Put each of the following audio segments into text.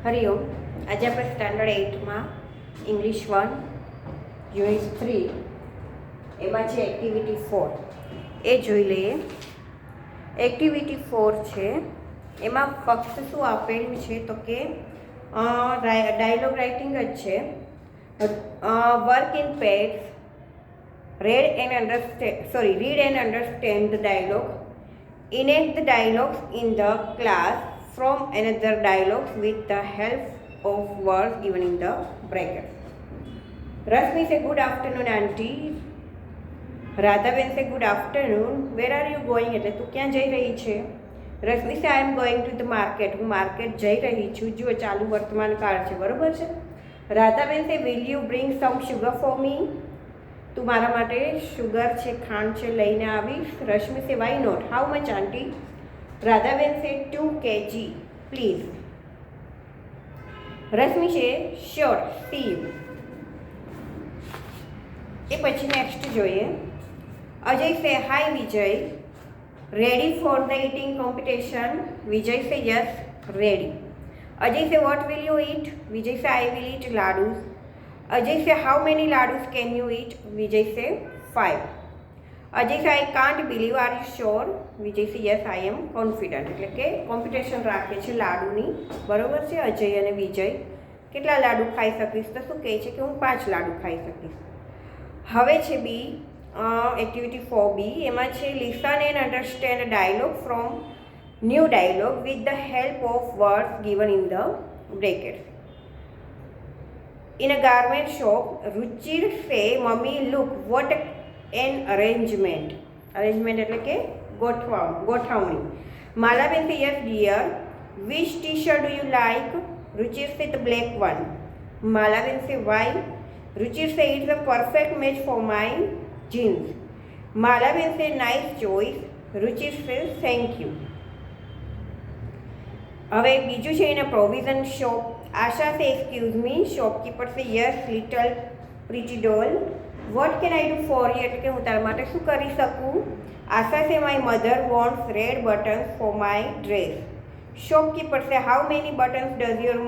હરિઓમ. આજે આપણે standard 8માં English 1 unit 3 એમાં છે એક્ટિવિટી 4 એ જોઈ લઈએ. એક્ટિવિટી 4 છે એમાં ફક્ત શું આપેલું છે તો કે ડાયલોગ રાઇટિંગ જ છે. Work in pads, read and understand the dialogue, enact the dialogues in the class from another dialogue with the help of words given in the bracket. Rashmi say good afternoon auntie. Radhaben say good afternoon. Where are you going? એટલે તું ક્યાં જઈ રહી છે? Rashmi say I am going to the market. હું market જઈ રહી છું. જો ચાલુ વર્તમાન કાળ છે, બરોબર છે. Radhaben say will you bring some sugar for me? તું મારા માટે શુગર છે, ખાંડ છે લઈને આવીશ. રશ્મિ સે વાય નોટ. હાઉ મચ આંટી? રાધાબેન સે 2 kg પ્લીઝ. રશ્મિ છે શ્યોર, સી યુ. એ પછી નેક્સ્ટ જોઈએ. Ajay say hi Vijay, ready for the eating competition? Vijay say yes ready. Ajay say what will you eat? Vijay say I will eat laddoos. Ajay say how many ladus can you eat? Vijay say 5. Ajay say I can't believe, are you sure? Vijay say yes I am confident. એટલે કે competition રાખે છે લાડુની, બરોબર છે. અજય અને વિજય કેટલા લાડુ ખાઈ શકીશ? તો શું કહે છે કે હું 5 લાડુ ખાઈ શકીશ. હવે છે બી એક્ટિવિટી 4B. એમાં છે listen and understand dialogue from new dialogue with the help of words given in the brackets. In a garment shop, Ruchir say, "Mummy, look what an arrangement." Arrangement એટલે કે ગોઠવણી. Malaben say, "Yes dear. Which t-shirt do you like?" Ruchir say, "The black one." Malaben say, "Why?" Ruchir say, "It's a perfect match for my jeans." Malaben say, "Nice choice." Ruchir says, "Thank you." હવે બીજું છે એના provision shop. Asha say excuse me. Shopkeeper say yes little pretty doll. What can I do for you? એટલે કે હું તારા માટે શું કરી શકું? Asha say my mother wants red buttons for my dress. Shopkeeper say how many buttons does your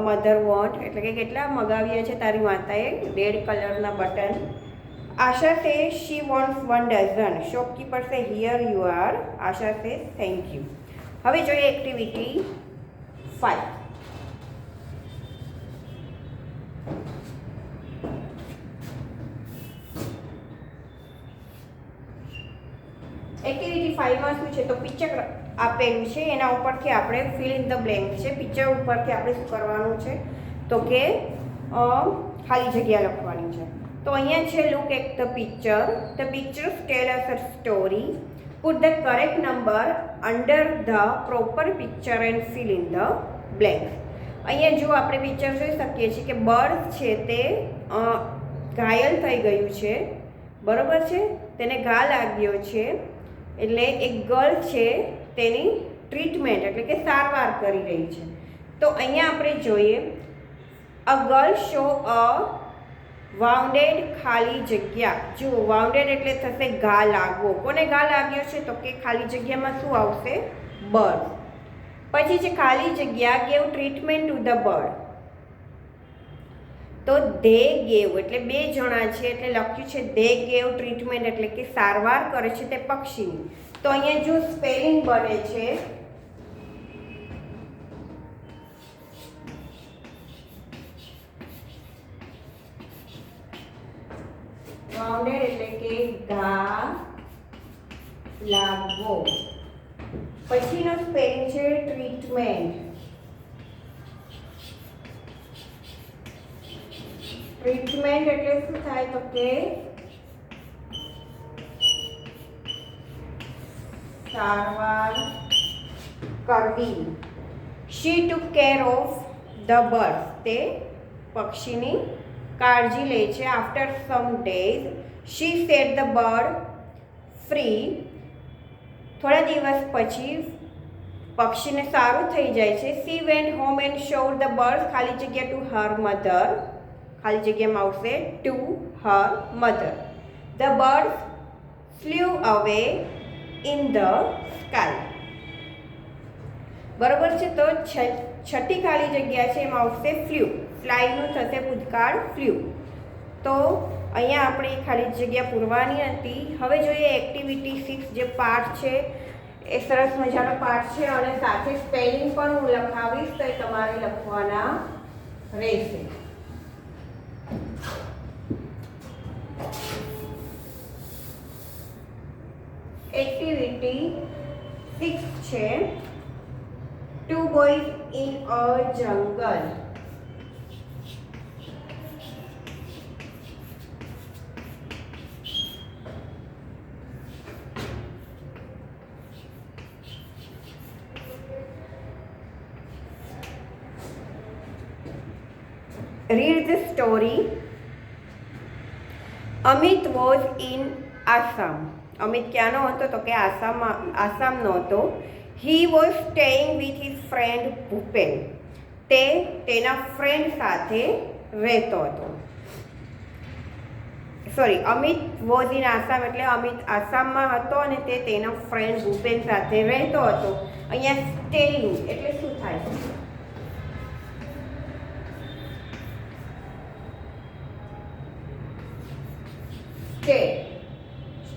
mother want? એટલે કે કેટલા મગાવ્યા છે તારી માતાએ રેડ કલરના બટન? આશા સે શી વોન્ટ્સ 1 ડઝન. શોપકીપર સે હિયર યુ આર. આશા સે થેન્ક યુ. હવે જોઈએ એક્ટિવિટી 5. એક્ટિવિટી 5માં શું છે તો પિક્ચર આપેલું છે, એના ઉપરથી આપણે ફિલ ઇન ધ બ્લેન્ક છે. પિક્ચર ઉપરથી આપણે શું કરવાનું છે તો કે ખાલી જગ્યા લખવાની છે. તો અહીંયા છે look at the picture. The pictures tell us a story. Put the correct number under the proper picture and fill in the blank. અહીંયા જો આપણે પિક્ચર જોઈ શકીએ છીએ કે બર્ડ છે તે ઘાયલ થઈ ગયું છે, બરોબર છે. તેને ઘા લાગ્યો છે એટલે એક ગર્લ છે તેની ટ્રીટમેન્ટ એટલે કે સારવાર કરી રહી છે. તો અહીંયા આપણે જોઈએ અ ગર્લ શો અ વાઉન્ડેડ ખાલી જગ્યા. જો વાઉન્ડેડ એટલે થશે ઘા લાગવો. કોને ઘા લાગ્યો છે તો કે ખાલી જગ્યામાં શું આવશે? બર્ડ. પછી છે ખાલી જગ્યા gave treatment to the bird. તો ધે ગેવ એટલે 2 જણા છે એટલે લખ્યું છે ધે ગેવ ટ્રીટમેન્ટ એટલે કે સારવાર કરે છે તે પક્ષીની. તો અહીંયા જો સ્પેલિંગ બને છે વાઉન્ડેડ એટલે કે ઘા લાગવો. પછીનો સ્પેલિંગ છે ટ્રીટમેન્ટ. ટ્રીટમેન્ટ એટલે શું થાય તો કે સારવાર કરવી. She took care of the bird. તે પક્ષીની કાળજી લે છે. After some days she set the bird free. થોડા દિવસ પછી પક્ષીને સારું થઈ જાય છે. She went home and showed the bird ખાલી જગ્યા ટુ હર મધર. ખાલી જગ્યામાં આવશે to her mother. The birds flew away in the sky. બરોબર છે. તો છઠ્ઠી ખાલી જગ્યા છે એમાં આવશે ફ્લ્યુ. ફ્લાયનું થશે ભૂતકાળ ફ્લ્યુ. તો અહીંયા આપણે ખાલી જગ્યા પૂરવાની હતી. હવે જોઈએ એક્ટિવિટી 6 જે પાઠ છે એ સરસ મજાનો પાઠ છે અને સાથે સ્પેલિંગ પણ હું લખાવીશ તો એ તમારે લખવાના રહેશે. એક્ટિવિટી 6 છે ટુ બોયઝ ઇન અ જંગલ. Read the story. Amit was in Assam. Amit ક્યાંનો હતો તો કે આસામનો હતો. He was staying with his friend Bhupen. તે તેના ફ્રેન્ડ સાથે રહેતો હતો. Sorry, Amit was in Assam એટલે અમિત આસામમાં હતો અને તે તેના ફ્રેન્ડ ભૂપેન સાથે રહેતો હતો. અહીંયા સ્ટેઇંગ એટલે શું થાય?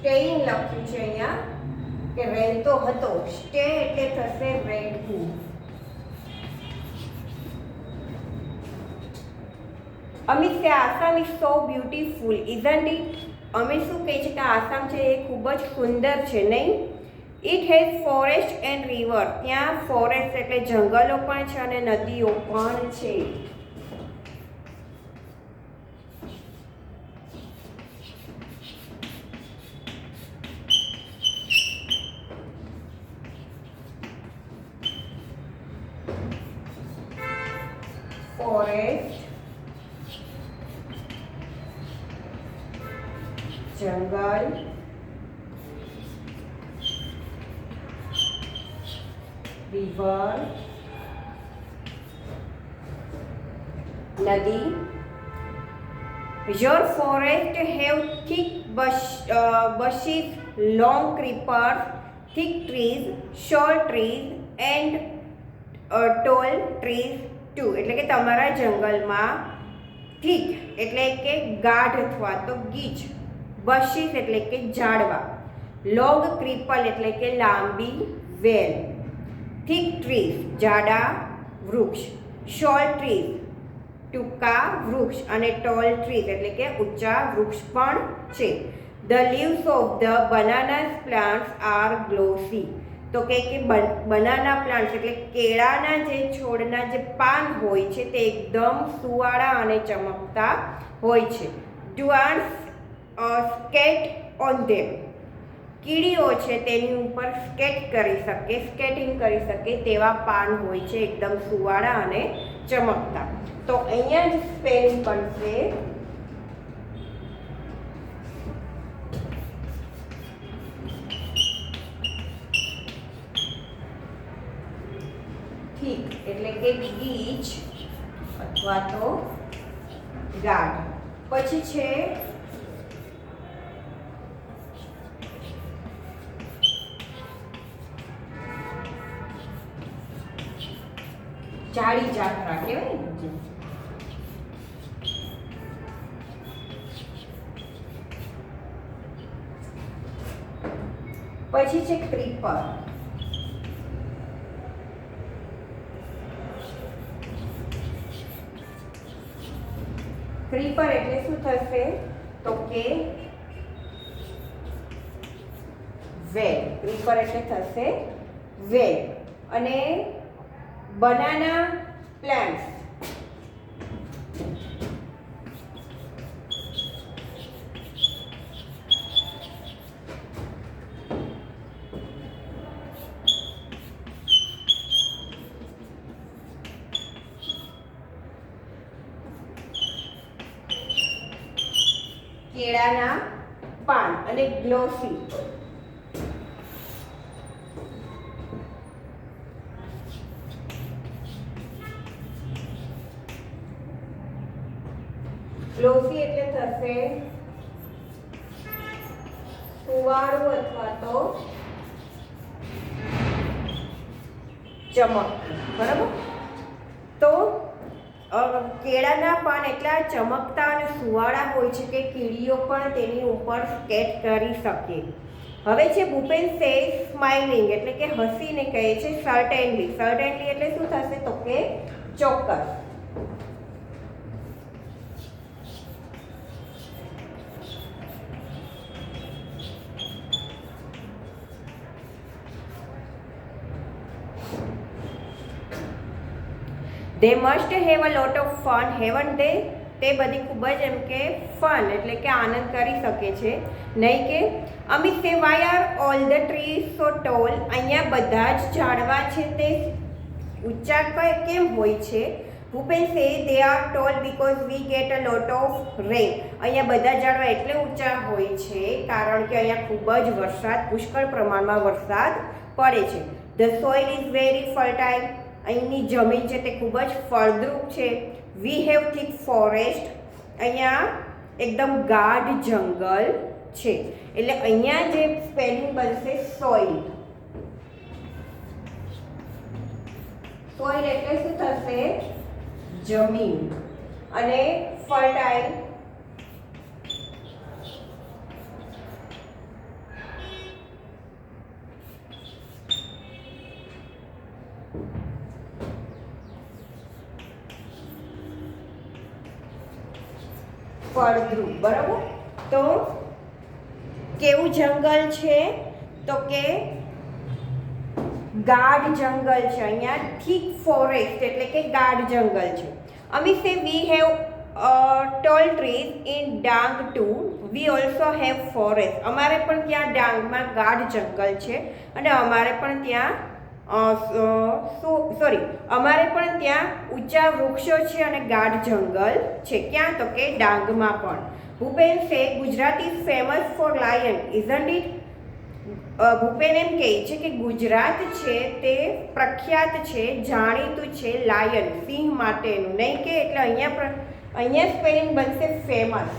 સ્ટેઇંગ લખ્યું છે અહીંયા કે રહેતો હતો. સ્ટે એટલે થશે રહેવું. અમિત સે Assam is so beautiful isn't it. Amit શું કહે છે કે આસામ છે એ ખૂબ જ સુંદર છે નહીં? It has forest and river. ત્યાં ફોરેસ્ટ એટલે જંગલો પણ છે અને નદીઓ પણ છે. ફોરેસ્ટ, જંગલ, રિવર, નદી. Your forest have thick bushes, long creepers, thick trees, short trees and tall trees too. એટલે કે તમારા જંગલમાં થીક એટલે કે ગાઢ અથવા તો ગીચ, બશીસ એટલે કે ઝાડવા, લોંગ ક્રીપલ એટલે કે લાંબી વેલ, થીક ટ્રીઝ જાડા વૃક્ષ, શોર્ટ ટ્રીઝ ટૂંકા વૃક્ષ અને ટોલ ટ્રીઝ એટલે કે ઊંચા વૃક્ષ પણ છે. The leaves of the banana plants are glossy. તો કે બનાના પ્લાન્ટ્સ એટલે કેળાના જે છોડના જે પાન હોય છે તે એકદમ સુવાળા અને ચમકતા હોય છે. ડ્વાર્સ સ્કેટ ઓન ધેમ. કીડીઓ છે તેની ઉપર સ્કેટિંગ કરી શકે તેવા પાન હોય છે એકદમ સુવાળા અને ચમકતા. તો અહીંયા જ સ્પેલિંગ બનશે થીક એટલે કે ગીચ અથવા તો ગાઢ. પછી છે જાડી જાત્રા કહેવાય ને. પછી છે ક્રીપર. ક્રીપર એટલે શું થશે તો કે વેલ. ક્રીપર એટલે થશે વેલ. અને બનાના પ્લાન્ટ્સ કેળાના પાન અને ગ્લોસી. ગ્લોસી એટલે થશે સુવાળું અથવા તો ચમકતું, બરાબર. તો કેળાના પાન એટલા ચમકતા અને સુવાળા હોય છે કે કીડીઓ પણ તેની ઉપર સ્કેચ કરી શકે. હવે છે ભૂપેન સે સ્માઇલિંગ એટલે કે હસીને કહે છે સર્ટેનલી. સર્ટેનલી એટલે શું થશે તો કે ચોક્કસ. They must have a lot of fun, haven't they? તે બધી ખૂબ જ એમ કે ફન એટલે કે આનંદ કરી શકે છે, નહીં કે? Amit says why are all the trees so tall. અહીંયા બધા જ ઝાડવા છે તે ઊંચા કેમ હોય છે? Bhupen say they are tall because we get a lot of rain. અહીંયા બધા ઝાડવા એટલે ઊંચા હોય છે કારણ કે અહીંયા ખૂબ જ વરસાદ, પુષ્કળ પ્રમાણમાં વરસાદ પડે છે. The soil is very fertile. અહીંની જમીન છે તે ખૂબ જ ફળદ્રુપ છે. We have thick forest. અહીંયા એકદમ ગાઢ જંગલ છે. એટલે અહીંયા જે સ્પેલિંગ બનશે સોઇલ. સોઇલ એટલે શું થશે? જમીન. અને ફર્ટાઇલ ફળદ્રુપ, બરાબર. તો કેવું જંગલ છે તો કે ગાઢ જંગલ છે. અહીંયા થીક ફોરેસ્ટ એટલે કે ગાઢ જંગલ છે. Amit says we have tall trees in Dang too. We also have forest. અમારે પણ ત્યાં ડાંગમાં ગાઢ જંગલ છે અને અમારે પણ ત્યાં અમારે પણ ત્યાં ઊંચા વૃક્ષો છે અને ગાઢ જંગલ છે. ક્યાં તો કે ડાંગમાં પણ. Bhupen say Gujarat is famous for lion isn't it. Bhupen એમ કહે છે કે ગુજરાત છે તે પ્રખ્યાત છે, જાણીતું છે લાયન સિંહ માટેનું, નહીં કે? એટલે અહીંયા સ્પેલિંગ બનશે ફેમસ.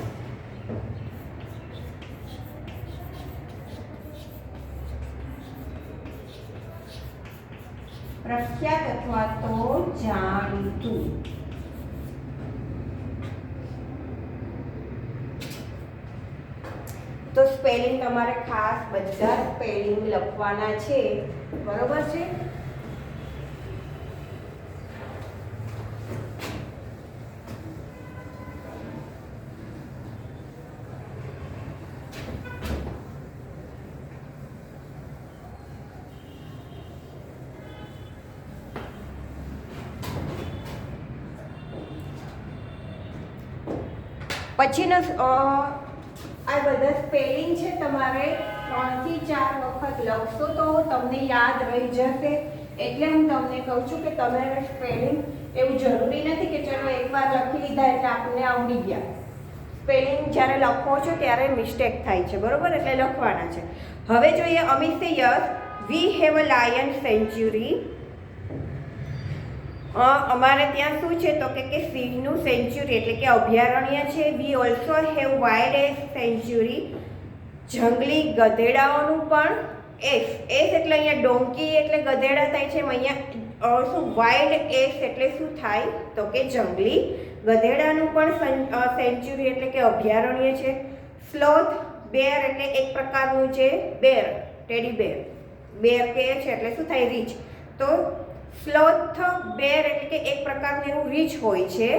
પ્રખ્યાત અથવા તો જાણીતું. તો સ્પેલિંગ તમારે ખાસ બધા સ્પેલિંગ લખવાના છે, બરોબર છે? પછીનો આ બધા સ્પેલિંગ છે તમારે 3 થી 4 વખત લખશો તો તમને યાદ રહી જશે. એટલે હું તમને કહું છું કે તમારે સ્પેલિંગ એવું જરૂરી નથી કે ચલો એકવાર લખી લીધા એટલે આપણને આવડી ગયા. સ્પેલિંગ જ્યારે લખો છો ત્યારે મિસ્ટેક થાય છે, બરોબર? એટલે લખવાના છે. હવે જોઈએ Amit says yes we have a lion sanctuary. અમારે ત્યાં શું છે તો કે સિંહનું સેન્ચ્યુરી એટલે કે અભયારણ્ય છે. We also have wild ass sanctuary. જંગલી ગધેડાઓનું પણ એસ. એસ એટલે અહીંયા ડોંકી એટલે ગધેડા થાય છે. અહીંયા શું વાઇલ્ડ એસ એટલે શું થાય તો કે જંગલી ગધેડાનું પણ સેન્ચ્યુરી એટલે કે અભયારણ્ય છે. સ્લોથ બેર એટલે એક પ્રકારનું છે બેર, ટેડી બેર. બેર કે છે એટલે શું થાય? રીછ. તો સ્લોથ બેર એટલે કે એક પ્રકારનું એવું રીછ હોય છે,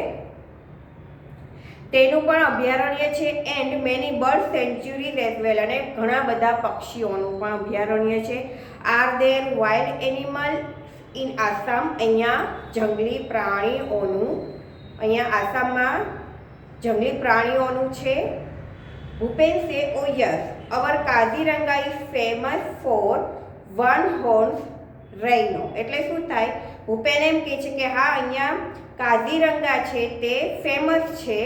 તેનું પણ અભયારણ્ય છે. And many bird sanctuaries as well. અને ઘણા બધા પક્ષીઓનું પણ અભયારણ્ય છે. Are there wild animal in Assam. અહીંયા જંગલી પ્રાણીઓનું, અહીંયા આસામમાં જંગલી પ્રાણીઓનું છે. Bhupen says oh yes our Kaziranga is famous for one horn rhino. એટલે શું થાય? ભૂપેન એમ કહે છે કે હા અહીંયા કાઝીરંગા છે તે ફેમસ છે,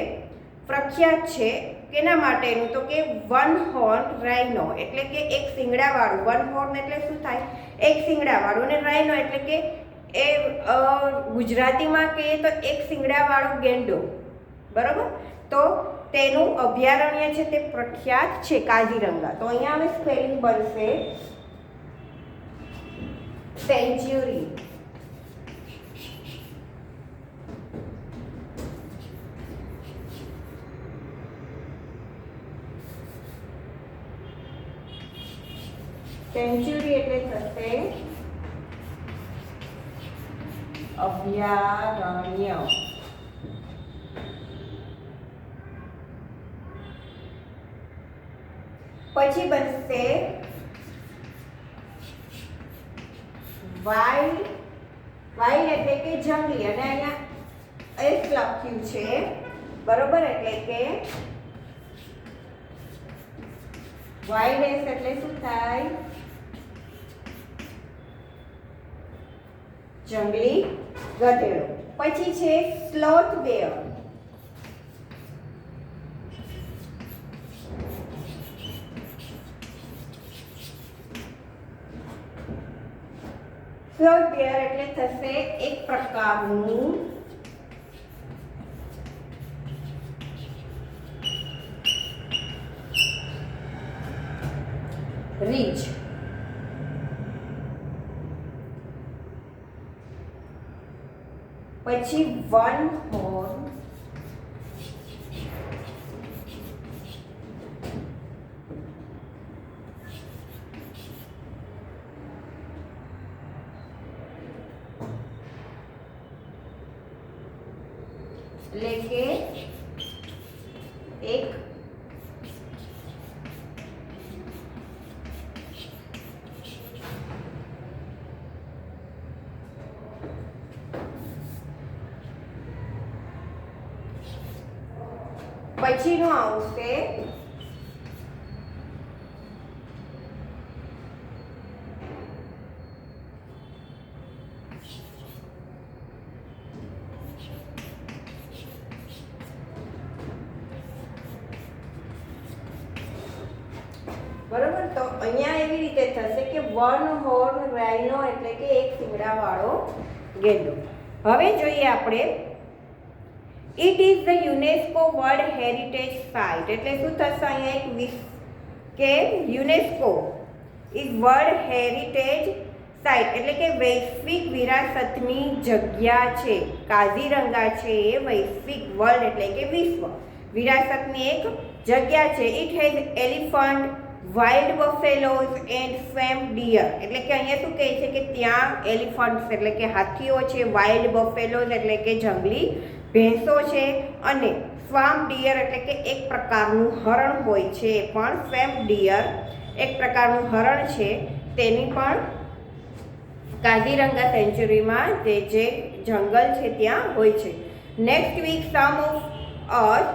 પ્રખ્યાત છે. કેના માટેનું તો કે વન હોર્ન રાઇનો એટલે કે એક શિંગડાવાળું. વન હોર્ન એટલે શું થાય? એક શિંગડાવાળું. અને રાઇનો એટલે કે એ ગુજરાતીમાં કહીએ તો એક શિંગડાવાળું ગેંડો, બરાબર? તો તેનું અભયારણ્ય છે તે પ્રખ્યાત છે કાઝીરંગા. તો અહીંયા હવે સ્પેલિંગ બનશે સેન્ચ્યુરી. સેન્ચુરી એટલે થશે અભયારણ્ય. પછી બનશે વાઇલ્ડ. વાઇલ્ડ એટલે કે જંગલી, અને અહીંયા એક લખ્યું છે બરોબર, એટલે કે વાઇલ્ડ એટલે શું થાય? જંગલી ગધેડો. પછી છે સ્લોથ બેર. સ્લોથ બેર એટલે થશે એક પ્રકારનું રીંછ. પછી વન હોર્ન. એટલે કે એક પછીનું આવશે બરોબર. તો અહીંયા એવી રીતે થશે કે વન હોર્ન રાઇનો એટલે કે એક શિંગડાવાળો ગેંડો. હવે જોઈએ આપણે it is the UNESCO world heritage site. એટલે શું થશે અહીંયા એક કે UNESCO is world heritage site એટલે કે વૈશ્વિક વિરાસતની જગ્યા છે. કાઝીરંગા છે એ વૈશ્વિક વર્લ્ડ એટલે કે વિશ્વ વિરાસતની એક જગ્યા છે. It has elephant, wild buffaloes and swamp deer. એટલે કે અહીંયા શું કહે છે કે ત્યાં એલિફન્ટ્સ એટલે કે હાથીઓ છે, વાઇલ્ડ બફેલોઝ એટલે કે જંગલી ભેંસો છે, અને સ્વામ્પ ડિયર એટલે કે એક પ્રકારનું હરણ હોય છે, એ પણ સ્વેમ્પ ડિયર એક પ્રકારનું હરણ છે, તેની પણ કાઝીરંગા સેન્ચુરીમાં જે જંગલ છે ત્યાં હોય છે. Next week some of us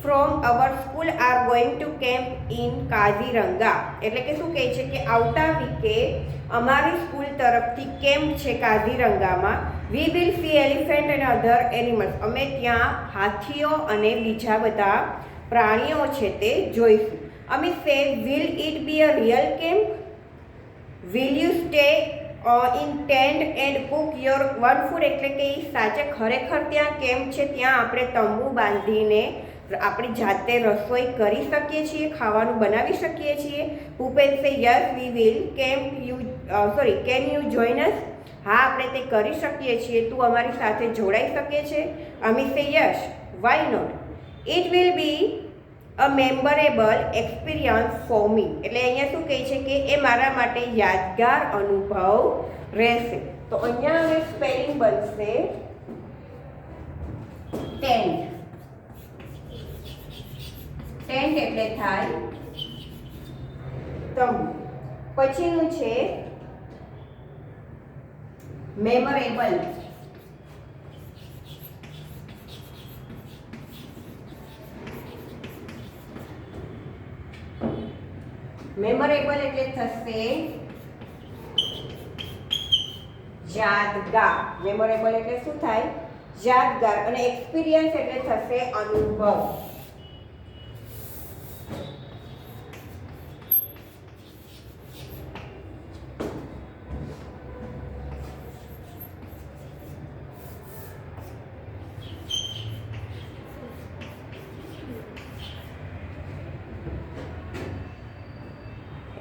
from our school are going to camp in Kaziranga. એટલે કે શું કહે છે કે આવતા વીકે અમારી સ્કૂલ તરફથી કેમ્પ છે કાઝીરંગામાં. We will see elephant and other animals. અમે ત્યાં હાથીઓ અને બીજા બધા પ્રાણીઓ છે તે જોઈશું. અમે સે will it be a real camp? Will you stay in tent and Cook your one food. એટલે કે સાચે ખરેખર ત્યાં કેમ્પ છે, ત્યાં આપણે તંબુ બાંધીને આપણી જાતે રસોઈ કરી શકીએ છીએ, ખાવાનું બનાવી શકીએ છીએ. ભૂપેન સે yes we will can you join અસ. હા, આપણે તે કરી શકીએ છીએ, તું અમારી સાથે જોડાઈ શકે છે. Amit says yes why not. It will be a memorable experience for me. એટલે અહીંયા શું કહે છે કે એ મારા માટે યાદગાર અનુભવ રહેશે. તો અહીંયા હવે સ્પેલિંગ બનશે ટેન્ટ. ટેન્ટ એટલે થાય તંબુ. પછીનું છે મેમોરેબલ. મેમોરેબલ એટલે થશે યાદગાર. મેમોરેબલ એટલે શું થાય? યાદગાર. અને એક્સપિરિયન્સ એટલે થશે અનુભવ.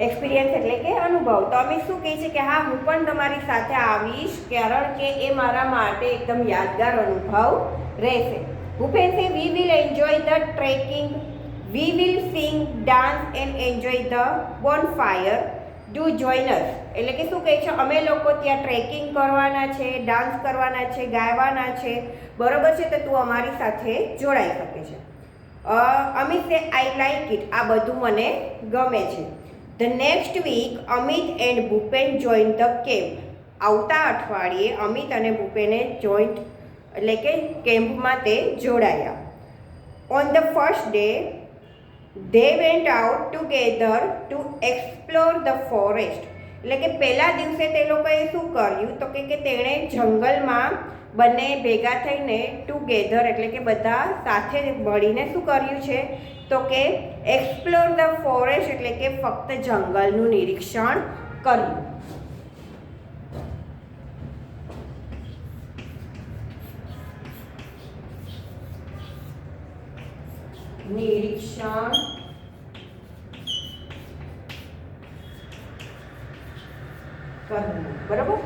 એક્સપિરિયન્સ એટલે કે અનુભવ. તો અમે શું કહે છે કે હા, હું પણ તમારી સાથે આવીશ, કારણ કે એ મારા માટે એકદમ યાદગાર અનુભવ રહેશે. Bhupen says we will enjoy the trekking, we will sing, dance and enjoy the bonfire. Do join us, એટલે કે શું કહે છે, અમે લોકો ત્યાં ટ્રેકિંગ કરવાના છે, ડાન્સ કરવાના છે, ગાવાના છે, બરોબર છે, તો તું અમારી સાથે જોડાઈ શકે છે. અમિત સે આઈ લાઈક ઇટ, આ બધું મને ગમે છે. The next week Amit and Bhupen join the camp, આવતા અઠવાડિયે અમિત અને ભૂપેને જોઈન્ટ એટલે કે કેમ્પમાં તે જોડાયા. On the first day they went out together to explore the forest, એટલે કે પહેલા દિવસે તે લોકોએ શું કર્યું તો કે તેણે જંગલમાં બંને ભેગા થઈને ટુગેધર એટલે કે બધા સાથે મળીને શું કર્યું છે તો કે એક્સપ્લોર ધ ફોરેસ્ટ એટલે કે ફક્ત જંગલનું નિરીક્ષણ કર્યું. નિરીક્ષણ કરવું, બરાબર.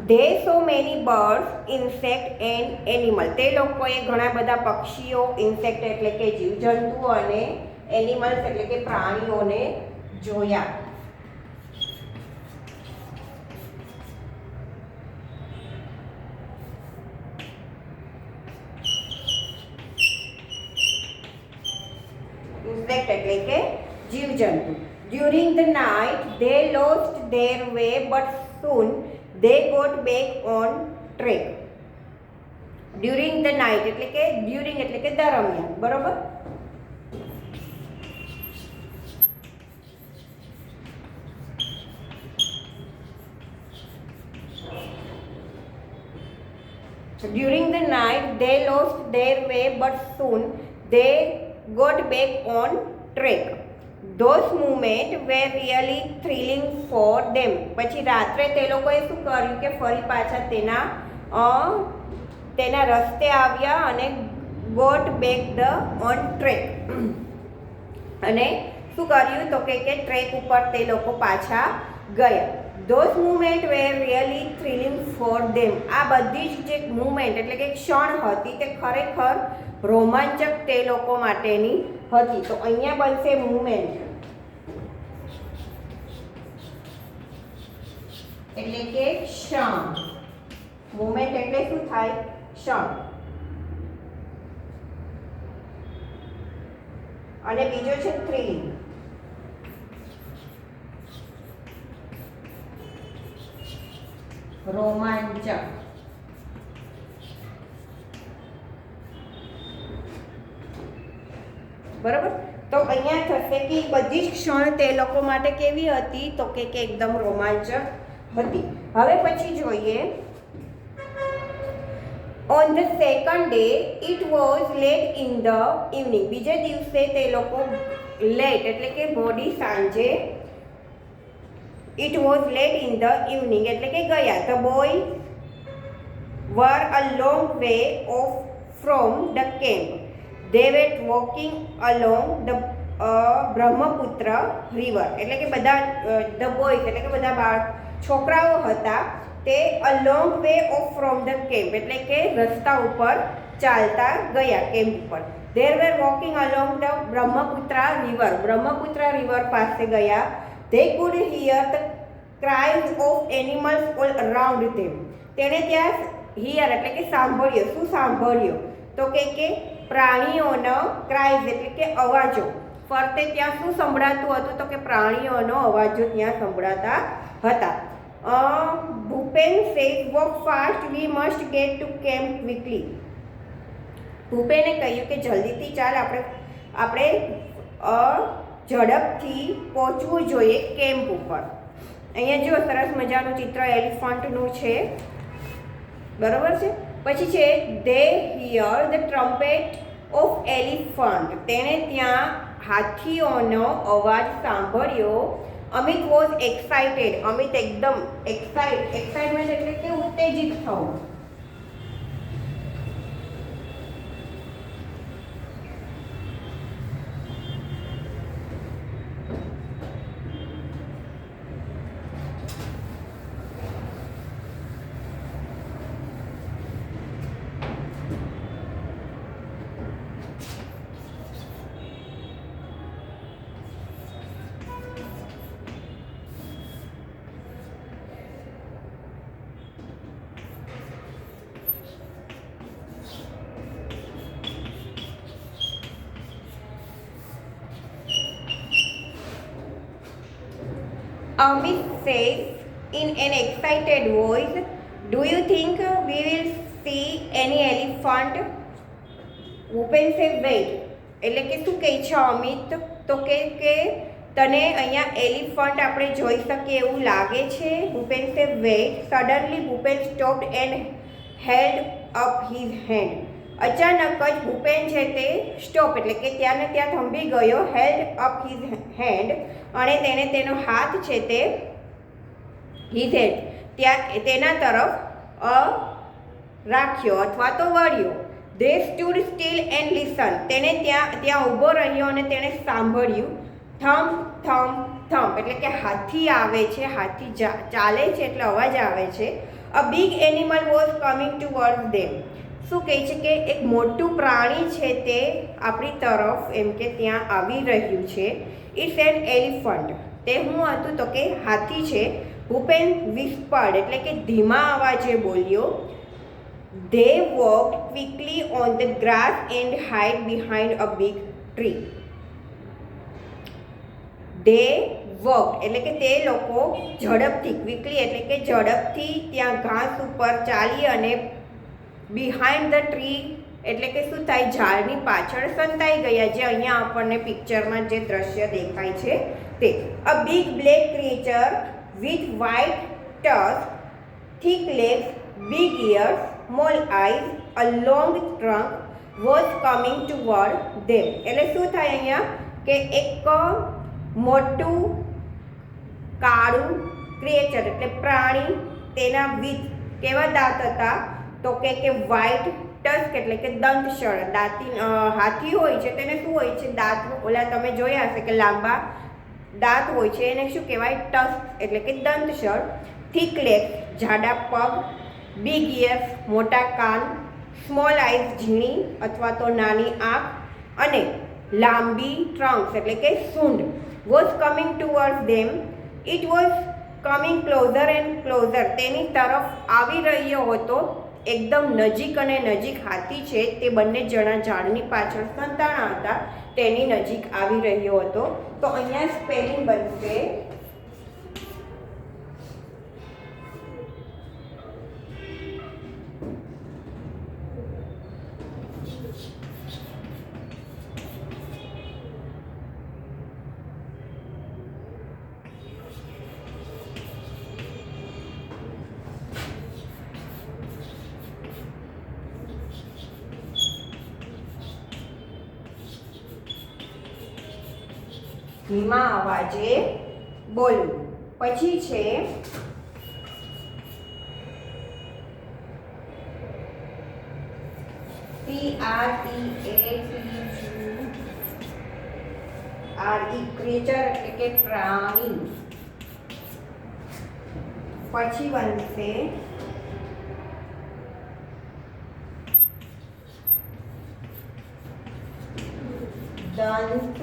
They so many birds, insect and animal, તે લોકોએ ઘણા બધા પક્ષીઓ, ઇન્સેક્ટ એટલે કે જીવજંતુઓ અને એનિમલ્સ એટલે કે પ્રાણીઓને જોયા. ઇન્સેક્ટ એટલે કે જીવજંતુ. During the night they lost their way but soon they got back on track. During the night એટલે કે ડ્યુરિંગ એટલે કે દરમિયાન, બરોબર. During the night they lost their way but soon they got back on track. Those moments were really thrilling for them. પછી રાત્રે તે લોકોએ શું કર્યું કે ફરી પાછા તેના રસ્તે આવ્યા અને got back the on track, અને શું કર્યું તો કે ટ્રેક ઉપર તે લોકો પાછા ગયા. Those moments were really thrilling for them. આ બધી જ જે મુમેન્ટ એટલે કે ક્ષણ હતી તે ખરેખર રોમાંચક તે લોકો માટેની હતી. તો અહીંયા બનશે મુમેન્ટ એટલે કે ક્ષણ. મુમેન્ટ એટલે શું થાય? ક્ષણ. અને બીજો છે થ્રિલિંગ. રોમાંચક. બરાબર. તો અહીંયા થશે કે બધી જ ક્ષણ તે લોકો માટે કેવી હતી તો કે એકદમ રોમાંચક હતી. હવે પછી જોઈએ on the second day it was late in the evening. બીજે દિવસે તે લોકો લેટ એટલે કે મોડી સાંજે, it was late in the evening એટલે કે ગયા. The boy were a long way off from the camp. They were walking along the Brahmaputra river એટલે કે બધા ધ બોયઝ એટલે કે બધા છોકરાઓ હતા તે અ long way off from the camp એટલે કે રસ્તા ઉપર ચાલતા ગયા કેમ્પ ઉપર. They were walking along the Brahmaputra river, Brahmaputra river પાસે ગયા. They could hear the cries of animals all around them. તેણે ત્યાં હિયર એટલે કે સાંભળ્યો. શું સાંભળ્યો તો કે પ્રાણીઓનો ક્રાઇઝ એટલે કે અવાજો. ફરતે ત્યાં શું સંભળાતું હતું તો કે પ્રાણીઓનો અવાજો ત્યાં સંભળાતા હતા. Bhupen said walk fast, we must get to camp quickly. ભૂપેને કહ્યું કે જલ્દીથી ચાલ, આપણે ઝડપથી પહોંચવું જોઈએ કેમ્પ ઉપર. અહીંયા જો સરસ મજાનું ચિત્ર એલિફન્ટનું છે, બરાબર છે. પછી છે they hear the trumpet of elephant. તેણે ત્યાં હાથીઓનો અવાજ સાંભળ્યો. Amit was excited. અમિત એકદમ એક્સાઇટમેન્ટ એટલે કે ઉત્તેજિત થવું. Amit says in an excited voice, "Do you think we will see any elephant?" Bhupen says weight, એટલે કે શું કહે છે અમિત? તો કે તને અહીંયા એલિફન્ટ આપણે જોઈ શકીએ એવું લાગે છે? Bhupen says wait. Suddenly Bhupen stopped and held up his hand. અચાનક જ ભૂપેન છે તે સ્ટોપ એટલે કે ત્યાં ને ત્યાં થંભી ગયો. હેલ્ડ અપ હિઝ હેન્ડ, અને તેણે તેનો હાથ છે તે હિઝ હેન્ડ ત્યાં તેના તરફ રાખ્યો અથવા તો વળ્યો. દે સ્ટૂડ સ્ટીલ એન્ડ લિસન. તેણે ત્યાં ઊભો રહ્યો અને તેણે સાંભળ્યું. થમ્પ થમ્પ થમ્પ એટલે કે હાથી આવે છે, હાથી ચાલે છે એટલે અવાજ આવે છે. A big animal was coming towards them. શું કહે છે કે એક મોટું પ્રાણી છે તે આપણી તરફ એમ કે ત્યાં આવી રહ્યું છે. It's an elephant. તે શું હતું? તો કે હાથી છે. ભૂપેન વિસ્પર્ડ એટલે કે ધીમા અવાજે બોલ્યો. They walked quickly on the grass and hid behind a big tree. They walked એટલે કે તે લોકો ઝડપથી, ક્વિકલી એટલે કે ઝડપથી ત્યાં ઘાસ ઉપર ચાલી અને બિહાઇન્ડ ધ ટ્રી એટલે કે શું થાય? ઝાડની પાછળ સંતાઈ ગયા, જે અહીંયા આપણને પિક્ચરમાં જે દ્રશ્ય દેખાય છે તે. A big black creature with white tusk, thick legs, big ears, small eyes, a long trunk was coming toward them. એટલે શું થાય અહીંયા કે એક મોટું કાળું ક્રિએચર એટલે પ્રાણી, તેના વિથ કેવા દાંત હતા? તો કે વ્હાઇટ ટસ્ક એટલે કે દંતશળ. હાથી હોય છે તેને શું હોય છે? દાંત. ઓલા તમે જોયા હશે કે લાંબા દાંત હોય છે, એને શું કહેવાય? ટસ્ક એટલે કે દંતશળ. થીક લેગ્સ જાડા પગ, બિગ ઇયર્સ મોટા કાન, સ્મોલ આઈઝ ઝીણી અથવા તો નાની આંખ, અને લાંબી ટ્રંક્સ એટલે કે સૂંઢ. Was coming towards them. It was coming closer and closer. તેની તરફ આવી રહ્યો હતો, એકદમ નજીક અને નજીક. હાથી છે તે બંને જણા ઝાડની પાછળ સંતાણા હતા, તેની નજીક આવી રહ્યો હતો. તો અહીંયા સ્પેલિંગ બનશે ધીમા અવાજે બોલવું. પછી છે CREATURE, ક્રિએચર એટલે કે પ્રાણી. પછી બનશે દંત.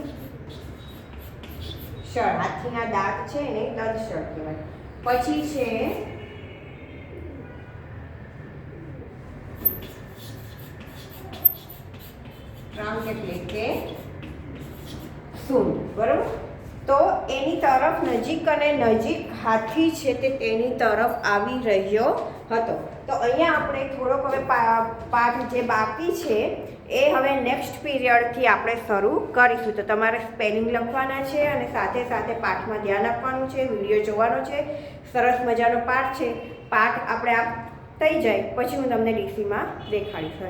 હાથીના દાંત છે એને દંતશળ કહેવાય. પછી છે ટ્રંક એટલે કે સૂંઢ. બરોબર. તો એની તરફ નજીક અને નજીક હાથી છે તે તેની તરફ આવી રહ્યો હતો. તો અહીંયા આપણે થોડોક હવે પાઠ જે બાકી છે એ હવે નેક્સ્ટ પીરિયડથી આપણે શરૂ કરીશું. તો તમારે સ્પેલિંગ લખવાના છે અને સાથે સાથે પાઠમાં ધ્યાન આપવાનું છે, વિડીયો જોવાનો છે. સરસ મજાનો પાઠ છે. પાઠ આપણે થઈ જાય પછી હું તમને ડીસીમાં દેખાડીશ.